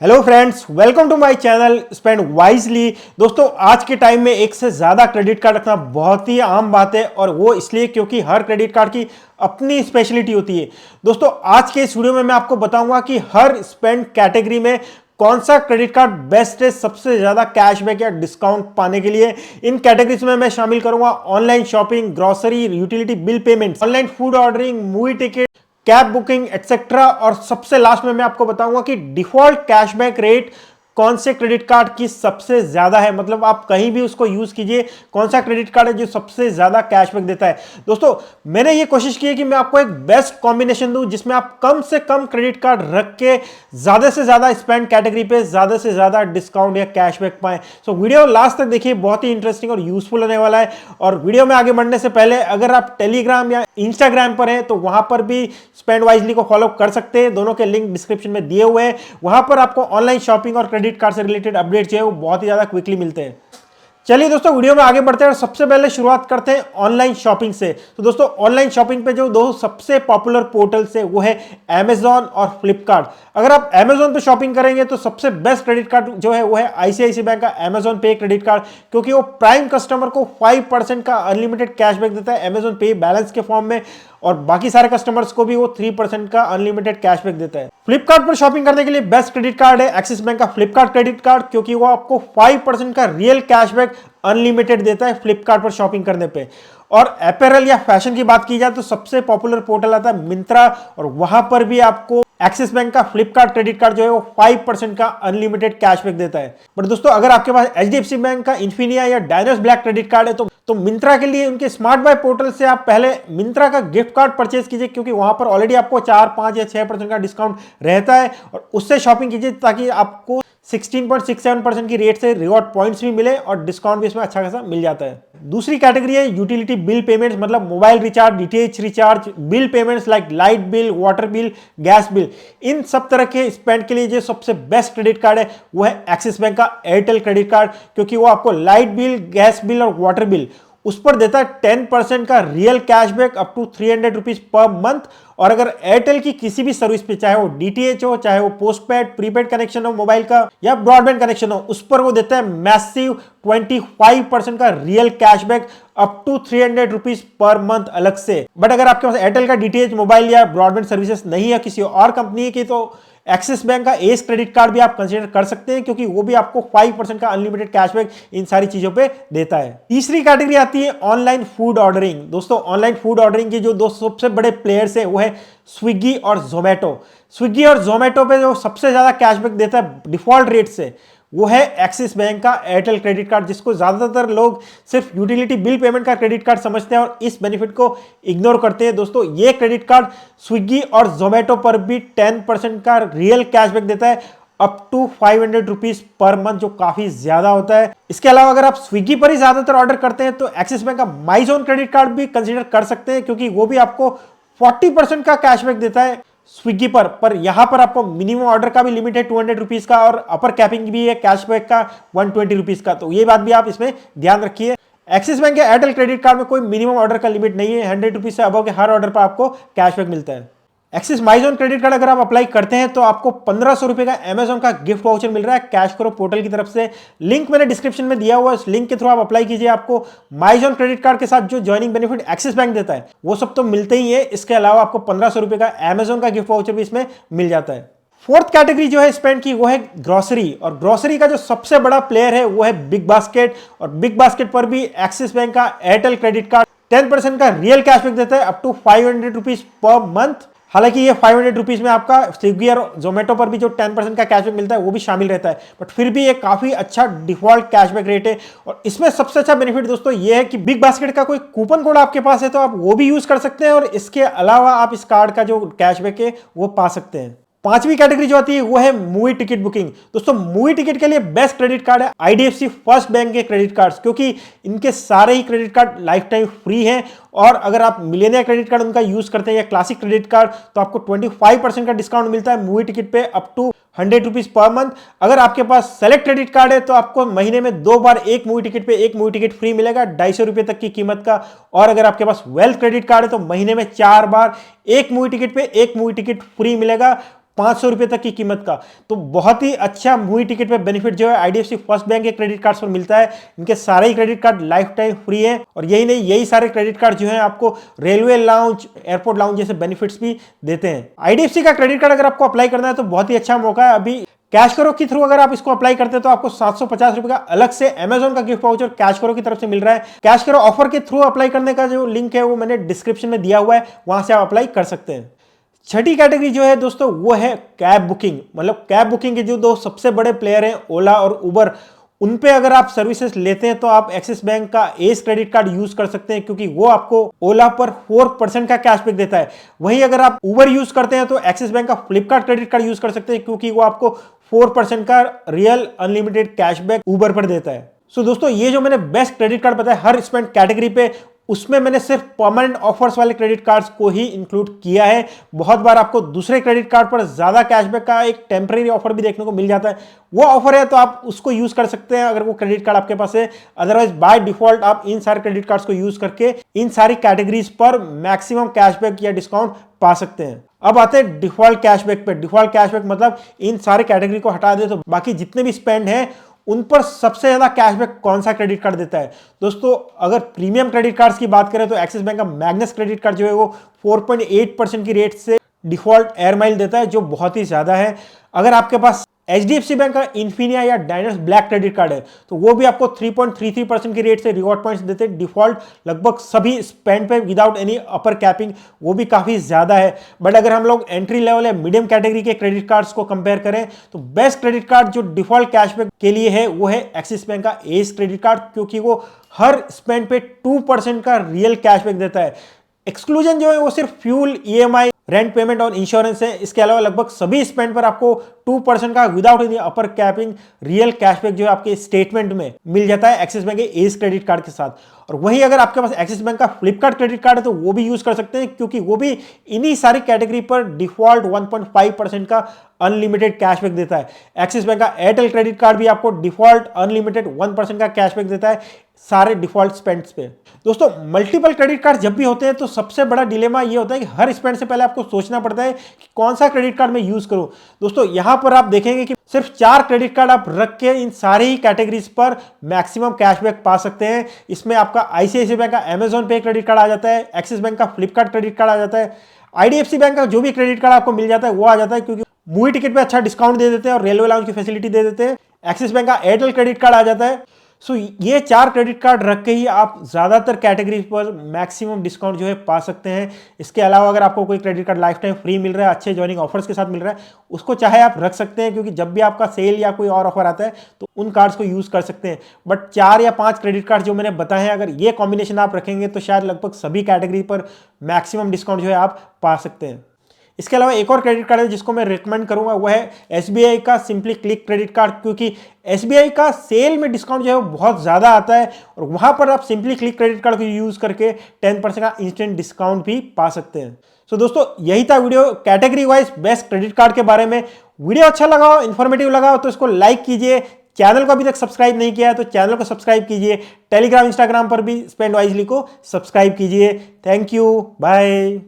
Hello friends, welcome to my channel spend wisely. दोस्तों, आज के टाइम में एक से ज़्यादा क्रेडिट कार्ड रखना बहुत ही आम बात है और वो इसलिए क्योंकि हर क्रेडिट कार्ड की अपनी स्पेशलिटी होती है। दोस्तों, आज के इस वीडियो में मैं आपको बताऊंगा कि हर स्पेंड कैटेगरी में कौन सा क्रेडिट कार्ड बेस्ट है सबसे ज़्यादा कैशबैक या डिस्काउंट पाने के लिए। इन कैटेगरीज में मैं शामिल करूंगा online shopping, grocery, utility bill payments, online food ordering, movie ticket, cab booking etcetera. और सबसे लास्ट में मैं आपको बताऊंगा कि डिफॉल्ट कैशबैक रेट कौन से क्रेडिट कार्ड की सबसे ज्यादा है। मतलब आप कहीं भी उसको यूज कीजिए, कौन सा क्रेडिट कार्ड है जो सबसे ज्यादा कैशबैक देता है। दोस्तों, मैंने ये कोशिश की है कि मैं आपको एक बेस्ट कॉम्बिनेशन दूं जिसमें आप कम से कम क्रेडिट कार्ड रख के ज्यादा से ज्यादा स्पेंड कैटेगरी पे ज्यादा से ज्यादा डिस्काउंट या कैशबैक पाएं। सो वीडियो लास्ट तक देखिए, बहुत ही इंटरेस्टिंग और यूजफुल होने वाला है। और वीडियो में आगे बढ़ने से पहले अगर आप टेलीग्राम या इंस्टाग्राम पर हैं तो वहां पर भी स्पेंड वाइजली को फॉलो कर सकते हैं। दोनों के लिंक डिस्क्रिप्शन में दिए हुए हैं। वहां पर आपको ऑनलाइन शॉपिंग और क्रेडिट कार्ड से रिलेटेड अपडेट जो है वो बहुत ही ज्यादा क्विकली मिलते हैं। चलिए दोस्तों, वीडियो में आगे बढ़ते हैं और सबसे पहले शुरुआत करते हैं ऑनलाइन शॉपिंग से। तो दोस्तों, ऑनलाइन शॉपिंग पे जो दो सबसे पॉपुलर पोर्टल्स है वो है Amazon और फ्लिपकार्ट। अगर आप Amazon पे शॉपिंग करेंगे तो सबसे बेस्ट क्रेडिट कार्ड जो है वो है ICICI बैंक का Amazon पे क्रेडिट कार्ड, क्योंकि वो प्राइम कस्टमर को 5% का अनलिमिटेड कैशबैक देता है Amazon पे बैलेंस के फॉर्म में, और बाकी सारे कस्टमर्स को भी वो 3% का अनलिमिटेड कैशबैक देता है। फ्लिपकार्ट पर शॉपिंग करने के लिए बेस्ट क्रेडिट कार्ड है एक्सिस बैंक का फ्लिपकार्ट क्रेडिट कार्ड, क्योंकि वो आपको 5% का रियल कैशबैक अनलिमिटेड देता है फ्लिपकार्ट पर शॉपिंग करने पे। और अपैरल या फैशन की बात की जाए तो सबसे पॉपुलर पोर्टल आता है मिंत्रा, और वहां पर भी आपको एक्सिस बैंक का फ्लिपकार्ट क्रेडिट कार्ड जो है वो 5% का अनलिमिटेड कैशबैक देता है। बट दोस्तों, अगर आपके पास HDFC बैंक का इन्फिनिया या डायनोस ब्लैक क्रेडिट कार्ड है तो मिंत्रा के लिए उनके स्मार्ट बाय पोर्टल से आप पहले मिंत्रा का गिफ्ट कार्ड परचेज कीजिए, क्योंकि वहां पर ऑलरेडी आपको 4, 5 या 6% का डिस्काउंट रहता है, और उससे शॉपिंग कीजिए ताकि आपको 16.67% की रेट से रिवॉर्ड पॉइंट्स भी मिले और डिस्काउंट भी इसमें अच्छा खासा मिल जाता है। दूसरी कैटेगरी है यूटिलिटी बिल पेमेंट्स, मतलब mobile recharge, DTH recharge, bill payments like light bill, water bill, gas bill. इन सब तरह के स्पेंड के लिए जो सबसे बेस्ट क्रेडिट कार्ड है वो है एक्सिस बैंक का एयरटेल क्रेडिट कार्ड, क्योंकि वो आपको लाइट बिल, गैस बिल और वाटर बिल उस पर देता है 10% का real cashback up to 300 rupees per month. और अगर एयरटेल की किसी भी सर्विस पे, चाहे वो DTH हो, चाहे वो पोस्टपेड प्रीपेड कनेक्शन हो मोबाइल का, या ब्रॉडबैंड कनेक्शन हो, उस पर वो देता है मैसिव 25% का real cashback up to 300 rupees per month अलग से। बट अगर आपके पास एयरटेल का DTH मोबाइल या ब्रॉडबैंड सर्विसेज नहीं है किसी और कंपनी की, तो एक्सिस बैंक का एस क्रेडिट कार्ड भी आप कंसीडर कर सकते हैं, क्योंकि वो भी आपको 5% का अनलिमिटेड कैशबैक इन सारी चीजों पे देता है। तीसरी कैटेगरी आती है ऑनलाइन फूड ऑर्डरिंग। दोस्तों, ऑनलाइन फूड ऑर्डरिंग के जो दो सबसे बड़े प्लेयर्स हैं वो है स्विगी और जोमेटो। स्विगी और जोमेटो पे जो सबसे ज्यादा कैशबैक देता है डिफॉल्ट रेट से वो है एक्सिस बैंक का एयरटेल क्रेडिट कार्ड, जिसको ज्यादातर लोग सिर्फ यूटिलिटी बिल पेमेंट का क्रेडिट कार्ड समझते हैं और इस बेनिफिट को इग्नोर करते हैं। दोस्तों, ये क्रेडिट कार्ड स्विगी और जोमेटो पर भी 10% का रियल कैशबैक देता है up to 500 rupees per month, जो काफी ज्यादा होता है। इसके अलावा अगर आप स्विगी पर ही ज्यादातर ऑर्डर करते हैं तो एक्सिस बैंक का माई जोन क्रेडिट कार्ड भी कंसिडर कर सकते हैं, क्योंकि वो भी आपको 40% का कैशबैक देता है स्विगी पर यहां पर आपको मिनिमम ऑर्डर का भी लिमिट है 200 रुपीज का, और अपर कैपिंग भी है कैशबैक का 120 रुपीज का। तो ये बात भी आप इसमें ध्यान रखिए। एक्सिस बैंक के एयरटेल क्रेडिट कार्ड में कोई मिनिमम ऑर्डर का लिमिट नहीं है, 100 रुपीज से अबव के हर ऑर्डर पर आपको कैशबैक मिलता है। एक्सिस माइजोन क्रेडिट कार्ड अगर आप अप्लाई करते हैं तो आपको 1500 रुपए का Amazon का गिफ्ट वाउचर मिल रहा है कैश करो पोर्टल की तरफ से। लिंक मैंने डिस्क्रिप्शन में दिया हुआ है, उस लिंक के थ्रू आप अप्लाई कीजिए। आपको माइजोन क्रेडिट कार्ड के साथ जो ज्वाइनिंग बेनिफिट एक्सिस बैंक देता है वो सब तो मिलते ही है, इसके अलावा आपको 1500 रुपए का Amazon का गिफ्ट वाउचर भी इसमें मिल जाता है। फोर्थ कैटेगरी जो है स्पेंड की वो है ग्रोसरी, और ग्रोसरी का जो सबसे बड़ा प्लेयर है वो है बिग बास्केट, और बिग बास्केट पर भी एक्सिस बैंक का एयरटेल क्रेडिट कार्ड 10% का रियल कैशबैक देता है up to 500 rupees per month. हालांकि ये 500 रुपीज में आपका स्विगी और जोमेटो पर भी जो 10% का कैशबैक मिलता है वो भी शामिल रहता है, बट फिर भी ये काफी अच्छा डिफॉल्ट कैशबैक रेट है। और इसमें सबसे अच्छा बेनिफिट दोस्तों ये है कि बिग बास्केट का कोई कूपन कोड आपके पास है तो आप वो भी यूज कर सकते हैं, और इसके अलावा आप इस कार्ड का जो कैशबैक है वो पा सकते हैं। पांचवी कैटेगरी जो आती है वो है मूवी टिकट बुकिंग। दोस्तों, मूवी टिकट के लिए बेस्ट क्रेडिट कार्ड है IDFC फर्स्ट बैंक के क्रेडिट कार्ड्स, क्योंकि इनके सारे ही credit card lifetime free हैं और अगर आप मिलेनियर क्रेडिट कार्ड उनका यूज करते हैं या क्लासिक क्रेडिट कार्ड तो आपको 25% का डिस्काउंट मिलता है मूवी टिकट पे up to 100 rupees per month. अगर आपके पास सेलेक्ट क्रेडिट कार्ड है तो आपको महीने में 2 बार एक मूवी टिकट पे एक मूवी टिकट फ्री मिलेगा 250 रुपए तक की कीमत का। और अगर आपके पास वेल्थ क्रेडिट कार्ड है तो महीने में 4 बार एक मूवी टिकट पे एक मूवी टिकट फ्री मिलेगा 500 रुपए तक की कीमत का। तो बहुत ही अच्छा मूवी टिकट पे बेनिफिट जो है आईडीएफसी फर्स्ट बैंक के क्रेडिट कार्ड्स पर मिलता है। इनके सारे ही credit card lifetime free है और यही नहीं, यही सारे क्रेडिट कार्ड जो है आपको रेलवे लाउंज, एयरपोर्ट लाउंज जैसे बेनिफिट्स भी देते हैं। आईडीएफसी का क्रेडिट कार्ड अगर आपको अप्लाई करना है तो बहुत ही अच्छा मौका है। अभी कैश करो के थ्रू अगर आप इसको अप्लाई करते हैं तो आपको 750 रुपए का अलग से अमेजॉन का गिफ्ट वाउचर कैश करो की तरफ से मिल रहा है। कैश करो ऑफर के थ्रू अप्लाई करने का जो लिंक है वो मैंने डिस्क्रिप्शन में दिया हुआ है, वहां से आप अप्लाई कर सकते हैं। छठी कैटेगरी जो है दोस्तों वो है कैब बुकिंग। मतलब कैब बुकिंग के जो दो सबसे बड़े प्लेयर हैं ओला और उबर, उन पे अगर आप सर्विसेज लेते हैं तो आप एक्सिस बैंक का एस क्रेडिट कार्ड यूज कर सकते हैं क्योंकि वो आपको ओला पर 4% का कैशबैक देता है। वहीं अगर आप उबर यूज करते हैं तो एक्सिस बैंक का फ्लिपकार्ट क्रेडिट कार्ड यूज कर सकते हैं क्योंकि वो आपको 4% का रियल अनलिमिटेड कैशबैक उबर पर देता है। सो दोस्तों ये जो मैंने बेस्ट क्रेडिट कार्ड बताया हर स्पेंड कैटेगरी पे, उसमें मैंने सिर्फ परमानेंट ऑफर्स वाले क्रेडिट कार्ड्स को ही इंक्लूड किया है। बहुत बार आपको दूसरे क्रेडिट कार्ड पर ज्यादा कैशबैक का एक टेम्परेरी ऑफर भी देखने को मिल जाता है, वो ऑफर है तो आप उसको यूज कर सकते हैं अगर वो क्रेडिट कार्ड आपके पास है। अदरवाइज बाय डिफॉल्ट आप इन सारे क्रेडिट कार्ड्स को यूज करके इन सारी कैटेगरीज पर मैक्सिमम कैशबैक या डिस्काउंट पा सकते हैं। अब आते हैं डिफॉल्ट कैशबैक पे। डिफॉल्ट कैशबैक मतलब इन सारे कैटेगरी को हटा दे तो बाकी जितने भी स्पेंड हैं उन पर सबसे ज्यादा कैशबैक कौन सा क्रेडिट कार्ड देता है। दोस्तों अगर प्रीमियम क्रेडिट कार्ड्स की बात करें तो एक्सिस बैंक का मैग्नस क्रेडिट कार्ड जो है वो 4.8% की रेट से डिफॉल्ट एयर माइल देता है, जो बहुत ही ज्यादा है। अगर आपके पास एचडीएफसी बैंक का इन्फिनिया या डायनस ब्लैक क्रेडिट कार्ड है तो वो भी आपको 3.33% की रेट से रिवॉर्ड पॉइंट्स देते हैं डिफॉल्ट लगभग सभी स्पेंड पे विदाउट एनी अपर कैपिंग, वो भी काफी ज्यादा है। बट अगर हम लोग एंट्री लेवल या मीडियम कैटेगरी के क्रेडिट कार्ड्स को कंपेयर करें तो बेस्ट क्रेडिट कार्ड जो डिफॉल्ट कैशबैक के लिए है वो है एक्सिस बैंक का एस क्रेडिट कार्ड, क्योंकि वो हर स्पेंड पे 2% का रियल कैशबैक देता है। एक्सक्लूजन जो है वो सिर्फ फ्यूल, ईएमआई, रेंट पेमेंट और इंश्योरेंस है। इसके अलावा लगभग सभी स्पेंड पर आपको 2% का विदाउट एनी अपर कैपिंग रियल कैशबैक जो है आपके स्टेटमेंट में मिल जाता है एक्सिस बैंक के एस क्रेडिट कार्ड के साथ। और वहीं अगर आपके पास एक्सिस बैंक का फ्लिपकार्ट क्रेडिट कार्ड है तो वो भी यूज कर सकते हैं क्योंकि वो भी इन्हीं सारी कैटेगरी पर डिफॉल्ट 1.5% का अनलिमिटेड कैशबैक देता है। एक्सिस बैंक का एयरटेल क्रेडिट कार्ड भी आपको डिफॉल्ट अनलिमिटेड 1% का कैशबैक देता है सारे डिफॉल्ट स्पेंड्स पे। दोस्तों मल्टीपल क्रेडिट कार्ड जब भी होते हैं तो सबसे बड़ा डिलेमा ये होता है कि हर स्पेंड से पहले आपको सोचना पड़ता है कि कौन सा क्रेडिट कार्ड मैं यूज करूं। दोस्तों यहां पर आप देखेंगे कि सिर्फ 4 क्रेडिट कार्ड आप रख के इन सारी ही कैटेगरीज पर मैक्सिमम कैशबैक पा सकते हैं। इसमें आपका आईसीआईसीआई बैंक का अमेजॉन पे क्रेडिट कार्ड आ जाता है, एक्सिस बैंक का फ्लिपकार्ट क्रेडिट कार्ड आ जाता है, आईडीएफसी बैंक का जो भी क्रेडिट कार्ड आपको मिल जाता है वो आ जाता है क्योंकि मूवी टिकट पे अच्छा डिस्काउंट दे देते हैं और रेलवे लाउंज की फैसिलिटी दे देते हैं। एक्सिस बैंक का एयरटेल क्रेडिट कार्ड आ जाता है। सो ये 4 क्रेडिट कार्ड रख के ही आप ज्यादातर कैटेगरी पर मैक्सिमम डिस्काउंट जो है पा सकते हैं। इसके अलावा अगर आपको कोई credit card lifetime free मिल रहा है, अच्छे ज्वाइनिंग ऑफर्स के साथ मिल रहा है, उसको चाहे आप रख सकते हैं क्योंकि जब भी आपका सेल या कोई और ऑफर आता है तो उन कार्ड्स को यूज कर सकते हैं। बट 4 या 5 क्रेडिट कार्ड जो मैंने बताए हैं अगर ये कॉम्बिनेशन आप रखेंगे तो शायद लगभग सभी कैटेगरी पर मैक्सिमम डिस्काउंट जो है आप पा सकते हैं। इसके अलावा एक और क्रेडिट कार्ड है जिसको मैं रिकमेंड करूंगा वो है एसबीआई का सिंपली क्लिक क्रेडिट कार्ड, क्योंकि एसबीआई का सेल में डिस्काउंट जो है वो बहुत ज़्यादा आता है और वहां पर आप सिंपली क्लिक क्रेडिट कार्ड को यूज़ करके 10% का इंस्टेंट डिस्काउंट भी पा सकते हैं। सो दोस्तों यही था video category wise best credit card के बारे में। वीडियो अच्छा लगा हो, इन्फॉर्मेटिव लगा हो तो इसको लाइक कीजिए। चैनल को अभी तक सब्सक्राइब नहीं किया है तो चैनल को सब्सक्राइब कीजिए। टेलीग्राम, इंस्टाग्राम पर भी स्पेंड वाइजली को सब्सक्राइब कीजिए। Thank you, bye.